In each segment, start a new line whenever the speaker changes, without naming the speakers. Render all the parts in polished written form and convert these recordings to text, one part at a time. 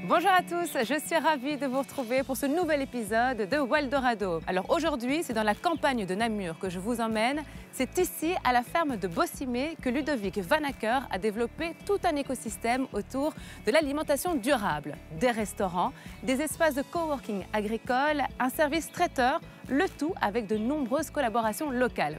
Bonjour à tous, je suis ravie de vous retrouver pour ce nouvel épisode de Waldorado. Alors aujourd'hui, c'est dans la campagne de Namur que je vous emmène. C'est ici, à la ferme de Bossimé, que Ludovic Vanacker a développé tout un écosystème autour de l'alimentation durable. Des restaurants, des espaces de coworking agricole, un service traiteur, le tout avec de nombreuses collaborations locales.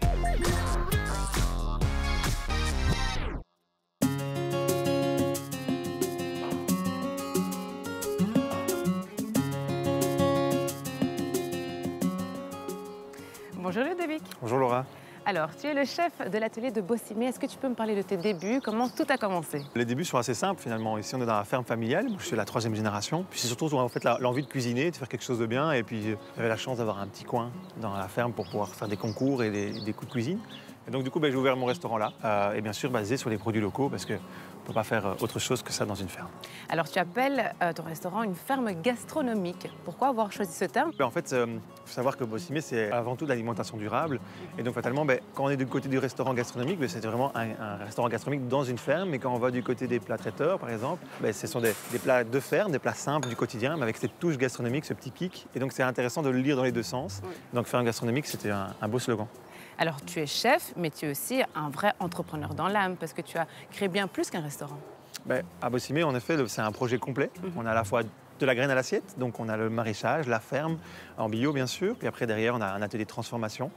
Bonjour Ludovic.
Bonjour Laura.
Alors, tu es le chef de l'atelier de Bossimé. Est-ce que tu peux me parler de tes débuts? Comment tout a commencé?
Les débuts sont assez simples finalement. Ici, on est dans la ferme familiale. Je suis la 3e génération. Puis c'est surtout en fait l'envie de cuisiner, de faire quelque chose de bien. Et puis j'avais la chance d'avoir un petit coin dans la ferme pour pouvoir faire des concours et des coups de cuisine. Et donc du coup, j'ai ouvert mon restaurant là. Et bien sûr, basé sur les produits locaux parce qu'on ne peut pas faire autre chose que ça dans une ferme.
Alors, tu appelles ton restaurant une ferme gastronomique. Pourquoi avoir choisi ce terme?
En fait, il faut savoir que Bossimé, c'est avant tout de l'alimentation durable. Et donc, fatalement, quand on est du côté du restaurant gastronomique, c'est vraiment un restaurant gastronomique dans une ferme. Mais quand on va du côté des plats traiteurs, par exemple, ce sont des plats de ferme, des plats simples du quotidien, mais avec cette touche gastronomique, ce petit kick. Et donc, c'est intéressant de le lire dans les deux sens. Oui. Donc, ferme gastronomique, c'était un beau slogan.
Alors, tu es chef, mais tu es aussi un vrai entrepreneur dans l'âme, parce que tu as créé bien plus qu'un restaurant.
À Bossimé, en effet, c'est un projet complet. On a à la fois de la graine à l'assiette, donc on a le maraîchage, la ferme, en bio bien sûr, puis après derrière on a un atelier de transformation,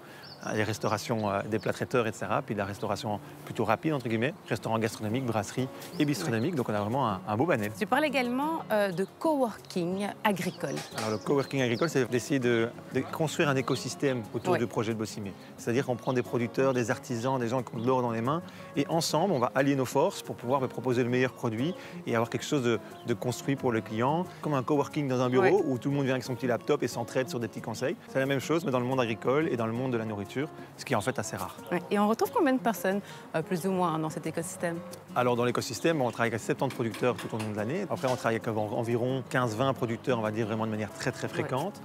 les restaurations des plats traiteurs, etc. Puis de la restauration plutôt rapide, entre guillemets, restaurant gastronomique, brasserie et bistronomique, donc on a vraiment un beau panel.
Tu parles également de coworking agricole.
Alors le coworking agricole, c'est d'essayer de construire un écosystème autour du projet de Bossimé. C'est-à-dire qu'on prend des producteurs, des artisans, des gens qui ont de l'or dans les mains, et ensemble on va allier nos forces pour pouvoir proposer le meilleur produit et avoir quelque chose de construit pour le client. Comme un coworking dans un bureau où tout le monde vient avec son petit laptop et s'entraide sur des petits conseils. C'est la même chose, mais dans le monde agricole et dans le monde de la nourriture, ce qui est en fait assez rare.
Et on retrouve combien de personnes, plus ou moins, dans cet écosystème?
Alors dans l'écosystème, on travaille avec 70 producteurs tout au long de l'année. Après, on travaille avec environ 15-20 producteurs, on va dire vraiment de manière très fréquente.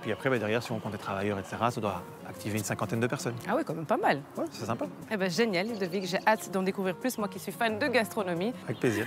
Puis après, derrière, si on compte les travailleurs, etc., ça doit activer une 50aine de personnes.
Ah oui, quand même pas mal.
Ouais, c'est sympa.
Eh ben, génial, Ludovic. J'ai hâte d'en découvrir plus, moi qui suis fan de gastronomie.
Avec plaisir.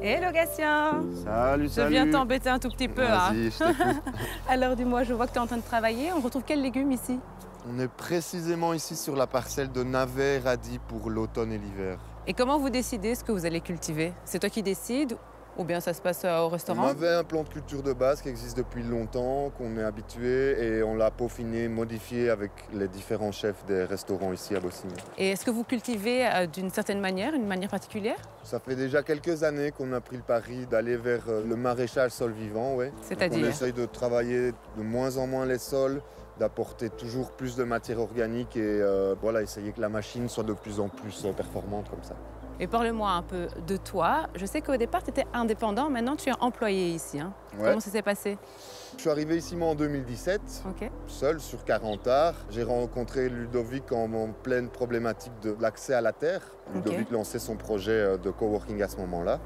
Hello Gatien.
Salut,
Je viens t'embêter un tout petit peu.
Vas-y, je t'écoute.
Alors dis-moi, je vois que tu es en train de travailler. On retrouve quels légumes ici?
On est précisément ici sur la parcelle de navets radis pour l'automne et l'hiver.
Et comment vous décidez ce que vous allez cultiver? C'est toi qui décides ou bien ça se passe au restaurant?
On avait un plan de culture de base qui existe depuis longtemps, qu'on est habitué et on l'a peaufiné, modifié avec les différents chefs des restaurants ici à Bossimé.
Et est-ce que vous cultivez d'une certaine manière, une manière particulière?
Ça fait déjà quelques années qu'on a pris le pari d'aller vers le maraîchage sol vivant. Ouais.
C'est-à-dire?
On essaye de travailler de moins en moins les sols, d'apporter toujours plus de matière organique et essayer que la machine soit de plus en plus performante comme ça.
Et parle-moi un peu de toi. Je sais qu'au départ, tu étais indépendant. Maintenant, tu es employé ici. Ouais. Comment ça s'est passé?
Je suis arrivé ici moi en 2017, seul sur 40 arts. J'ai rencontré Ludovic en pleine problématique de l'accès à la terre. Ludovic lançait son projet de coworking à ce moment-là.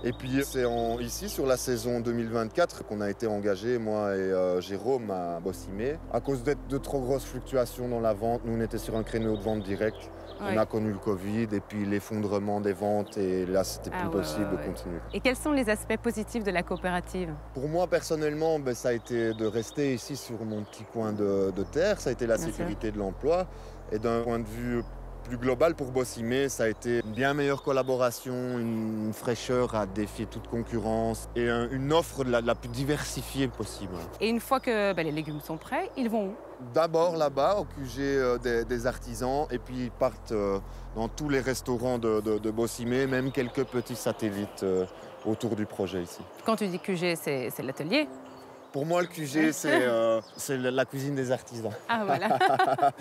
Et puis c'est ici sur la saison 2024 qu'on a été engagés, moi et Jérôme à Bossimé. À cause de trop grosses fluctuations dans la vente, nous on était sur un créneau de vente direct. On a connu le Covid et puis l'effondrement des ventes et là c'était plus possible de continuer.
Et quels sont les aspects positifs de la coopérative?
Pour moi personnellement, ça a été de rester ici sur mon petit coin de terre, ça a été la sécurité de l'emploi et d'un point de vue plus global pour Bossimé, ça a été une bien meilleure collaboration, une fraîcheur à défier toute concurrence et une offre la plus diversifiée possible.
Et une fois que les légumes sont prêts, ils vont où?
D'abord là-bas, au QG des artisans, et puis ils partent dans tous les restaurants de Bossimé, même quelques petits satellites autour du projet ici.
Quand tu dis QG, c'est l'atelier?
Pour moi, le QG, c'est la cuisine des artisans.
Ah voilà.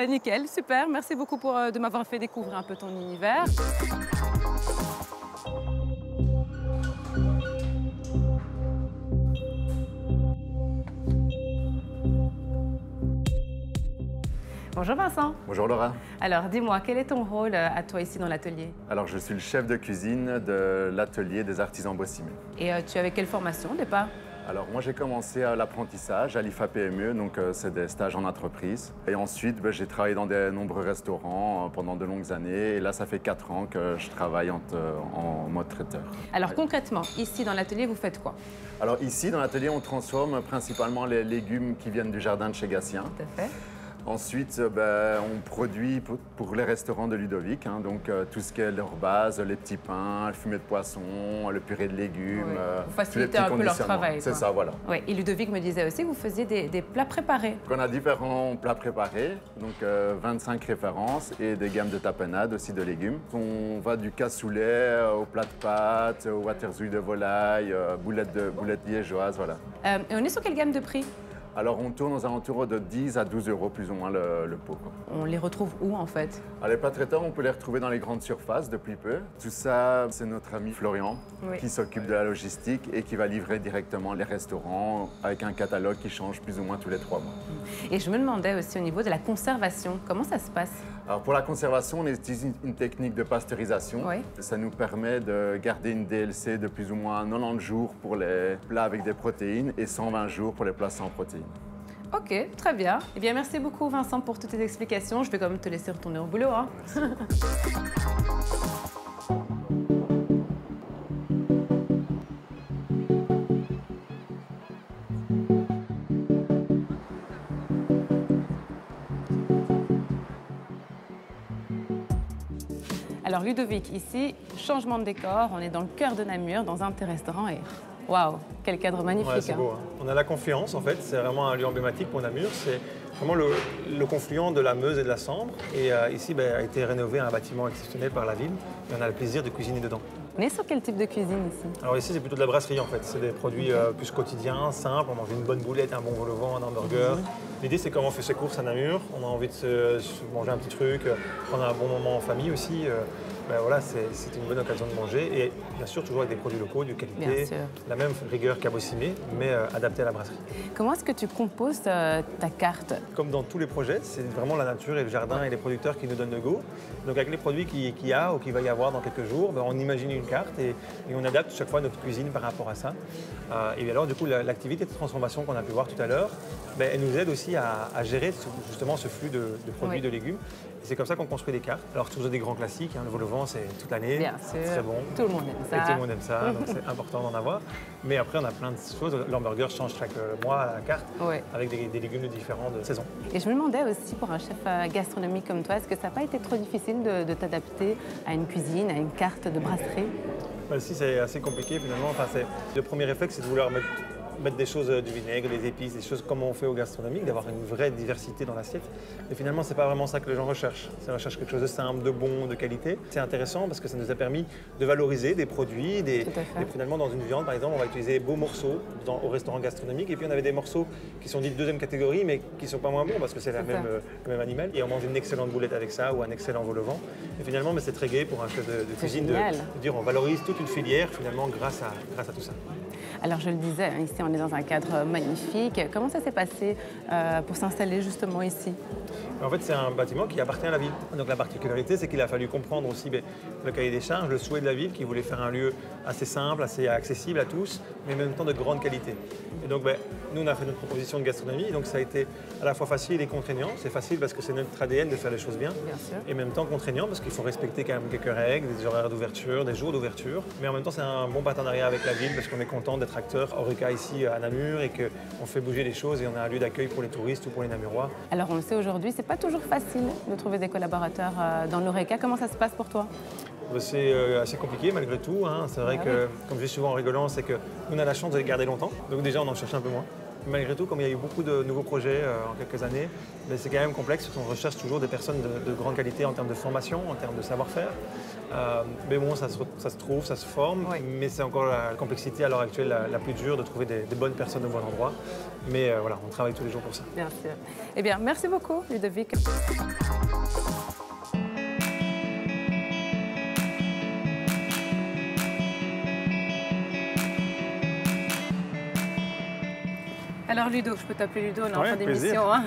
Nickel, super. Merci beaucoup de m'avoir fait découvrir un peu ton univers. Bonjour Vincent.
Bonjour Laura.
Alors dis-moi, quel est ton rôle à toi ici dans l'atelier?
Alors je suis le chef de cuisine de l'atelier des artisans Bossimé.
Et tu avais quelle formation au départ?
Alors moi j'ai commencé à l'apprentissage à l'IFA PME, donc c'est des stages en entreprise. Et ensuite j'ai travaillé dans de nombreux restaurants pendant de longues années. Et là ça fait 4 ans que je travaille en mode traiteur.
Alors concrètement, ici dans l'atelier, vous faites quoi?
Alors ici dans l'atelier on transforme principalement les légumes qui viennent du jardin de chez Gatien.
Tout à fait.
Ensuite, on produit pour les restaurants de Ludovic, hein, donc tout ce qui est leur base, les petits pains, le fumet de poisson, le purée de légumes.
Oui. Vous facilitez un peu leur travail.
C'est ça, voilà.
Oui. Et Ludovic me disait aussi que vous faisiez des plats préparés.
On a différents plats préparés, donc 25 références et des gammes de tapenade aussi de légumes. On va du cassoulet au plat de pâtes, au waterzouille de volaille, boulettes liégeoises, voilà.
Et on est sur quelle gamme de prix?
Alors on tourne aux alentours de 10 à 12 euros plus ou moins le pot.
On les retrouve où en fait?
Alors, les plats traiteurs, on peut les retrouver dans les grandes surfaces depuis peu. Tout ça, c'est notre ami Florian qui s'occupe de la logistique et qui va livrer directement les restaurants avec un catalogue qui change plus ou moins tous les 3 mois.
Et je me demandais aussi au niveau de la conservation, comment ça se passe?
Alors pour la conservation, on utilise une technique de pasteurisation.
Oui.
Ça nous permet de garder une DLC de plus ou moins 90 jours pour les plats avec des protéines et 120 jours pour les plats sans protéines.
Ok, très bien. Eh bien, merci beaucoup Vincent pour toutes tes explications. Je vais quand même te laisser retourner au boulot. Hein. Alors Ludovic, ici, changement de décor. On est dans le cœur de Namur, dans un de tes restaurants et waouh, quel cadre magnifique.
Ouais, c'est beau. Hein. On a la Confluence, en fait. C'est vraiment un lieu emblématique pour Namur. C'est vraiment le confluent de la Meuse et de la Sambre. Et ici, a été rénové un bâtiment exceptionnel par la ville. Et on a le plaisir de cuisiner dedans.
On est sur quel type de cuisine ici?
Alors ici, c'est plutôt de la brasserie, en fait. C'est des produits plus quotidiens, simples. On mange une bonne boulette, un bon vol au vent, un hamburger. L'idée, c'est comment on fait ses courses à Namur. On a envie de se manger un petit truc, prendre un bon moment en famille aussi. Voilà, c'est une bonne occasion de manger. Et bien sûr, toujours avec des produits locaux, de qualité, la même rigueur qu'à Bossimé, mais adapté à la brasserie.
Comment est-ce que tu composes ta carte?
Comme dans tous les projets, c'est vraiment la nature et le jardin et les producteurs qui nous donnent le go. Donc avec les produits qu'il y a ou qu'il va y avoir dans quelques jours, on imagine une carte et on adapte chaque fois notre cuisine par rapport à ça. Et alors du coup, l'activité de transformation qu'on a pu voir tout à l'heure, elle nous aide aussi à gérer justement ce flux de produits, de légumes. C'est comme ça qu'on construit des cartes. Alors toujours des grands classiques, hein, le vol au vent c'est toute l'année, c'est très bon.
Tout le monde aime ça.
Et tout le monde aime ça, donc c'est important d'en avoir. Mais après on a plein de choses, l'hamburger change chaque mois à la carte, avec des légumes de différentes saisons.
Et je me demandais aussi pour un chef gastronomique comme toi, est-ce que ça n'a pas été trop difficile de t'adapter à une cuisine, à une carte de brasserie?
Si, c'est assez compliqué finalement. Enfin, le premier réflexe c'est de vouloir mettre des choses, du vinaigre, des épices, des choses comme on fait au gastronomique, d'avoir une vraie diversité dans l'assiette. Mais finalement, c'est pas vraiment ça que les gens recherchent. Ils recherchent quelque chose de simple, de bon, de qualité. C'est intéressant parce que ça nous a permis de valoriser des produits. Et finalement, dans une viande, par exemple, on va utiliser des beaux morceaux au restaurant gastronomique. Et puis, on avait des morceaux qui sont dits de deuxième catégorie, mais qui sont pas moins bons parce que c'est le même animal. Et on mange une excellente boulette avec ça ou un excellent vol au vent. Et finalement, c'est très gai pour un chef de cuisine de dire on valorise toute une filière finalement grâce à tout ça.
Alors je le disais, ici on est dans un cadre magnifique. Comment ça s'est passé pour s'installer justement ici?
En fait, c'est un bâtiment qui appartient à la ville. Donc la particularité, c'est qu'il a fallu comprendre aussi le cahier des charges, le souhait de la ville qui voulait faire un lieu assez simple, assez accessible à tous, mais en même temps de grande qualité. Et donc nous, on a fait notre proposition de gastronomie, donc ça a été à la fois facile et contraignant. C'est facile parce que c'est notre ADN de faire les choses bien, et en même temps contraignant parce qu'il faut respecter quand même quelques règles, des horaires d'ouverture, des jours d'ouverture. Mais en même temps, c'est un bon partenariat avec la ville parce qu'on est content d'être acteur Horeca ici à Namur et qu'on fait bouger les choses et on a un lieu d'accueil pour les touristes ou pour les Namurois.
Alors on le sait aujourd'hui, c'est pas toujours facile de trouver des collaborateurs dans l'Horeca. Comment ça se passe pour toi?
C'est assez compliqué malgré tout. Hein. C'est vrai que, comme je dis souvent en rigolant, c'est que nous on a la chance de les garder longtemps. Donc déjà, on en cherche un peu moins. Malgré tout, comme il y a eu beaucoup de nouveaux projets en quelques années, c'est quand même complexe. On recherche toujours des personnes de grande qualité en termes de formation, en termes de savoir-faire. Mais bon, ça se trouve, ça se forme. Mais c'est encore la complexité à l'heure actuelle la plus dure de trouver des bonnes personnes au bon endroit. Mais voilà, on travaille tous les jours pour ça.
Bien sûr. Eh bien, merci beaucoup, Ludovic. Alors Ludo, je peux t'appeler Ludo, on est en
Ouais,
fin
plaisir.
d'émission. Hein.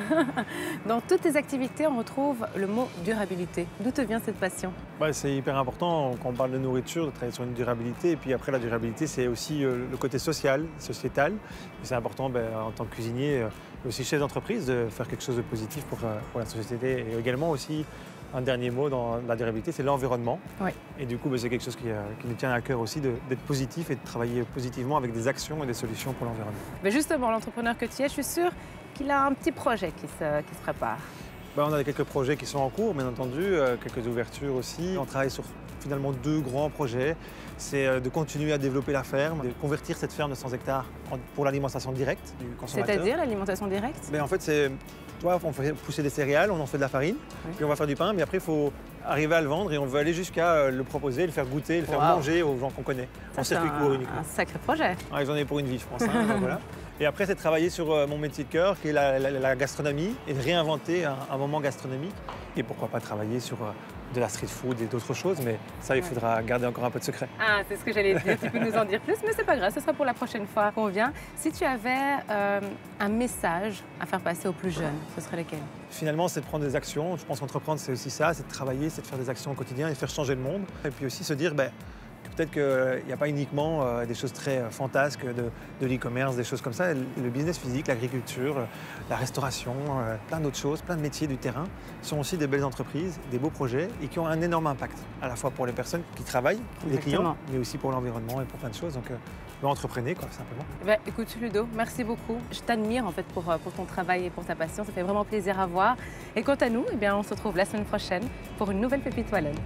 Dans toutes tes activités, on retrouve le mot durabilité. D'où te vient cette passion?
C'est hyper important quand on parle de nourriture, de travailler sur une durabilité. Et puis après, la durabilité, c'est aussi le côté social, sociétal. Et c'est important en tant que cuisinier, aussi chef d'entreprise, de faire quelque chose de positif pour la société. Et également aussi, un dernier mot dans la durabilité, c'est l'environnement.
Oui.
Et du coup, c'est quelque chose qui nous tient à cœur aussi d'être positif et de travailler positivement avec des actions et des solutions pour l'environnement.
Mais justement, l'entrepreneur que tu es, je suis sûre qu'il a un petit projet qui se prépare.
On a quelques projets qui sont en cours, bien entendu, quelques ouvertures aussi. On travaille sur finalement 2 grands projets. C'est de continuer à développer la ferme, de convertir cette ferme de 100 hectares pour l'alimentation directe du consommateur.
C'est-à-dire l'alimentation directe?
En fait, on fait pousser des céréales, on en fait de la farine, puis on va faire du pain, mais après il faut arriver à le vendre et on veut aller jusqu'à le proposer, le faire goûter, le faire manger aux gens qu'on connaît, en circuit court uniquement.
Un sacré projet.
J'en ai pour une vie, je pense. Voilà. Et après, c'est de travailler sur mon métier de cœur, qui est la gastronomie, et de réinventer un moment gastronomique. Et pourquoi pas travailler sur de la street food et d'autres choses, mais ça, il faudra garder encore un peu de secret.
Ah, c'est ce que j'allais dire, tu peux nous en dire plus, mais c'est pas grave, ce sera pour la prochaine fois qu'on vient. Si tu avais un message à faire passer aux plus jeunes, ce serait lequel?
Finalement, c'est de prendre des actions. Je pense qu'entreprendre, c'est aussi ça, c'est de travailler, c'est de faire des actions au quotidien et de faire changer le monde. Et puis aussi se dire, peut-être qu'il n'y a pas uniquement des choses très fantasques de l'e-commerce, des choses comme ça. Le business physique, l'agriculture, la restauration, plein d'autres choses, plein de métiers du terrain sont aussi des belles entreprises, des beaux projets et qui ont un énorme impact, à la fois pour les personnes qui travaillent, les clients, mais aussi pour l'environnement et pour plein de choses. Donc, entreprenez, simplement.
Écoute, Ludo, merci beaucoup. Je t'admire en fait pour ton travail et pour ta passion. Ça fait vraiment plaisir à voir. Et quant à nous, on se retrouve la semaine prochaine pour une nouvelle pépite wallonne.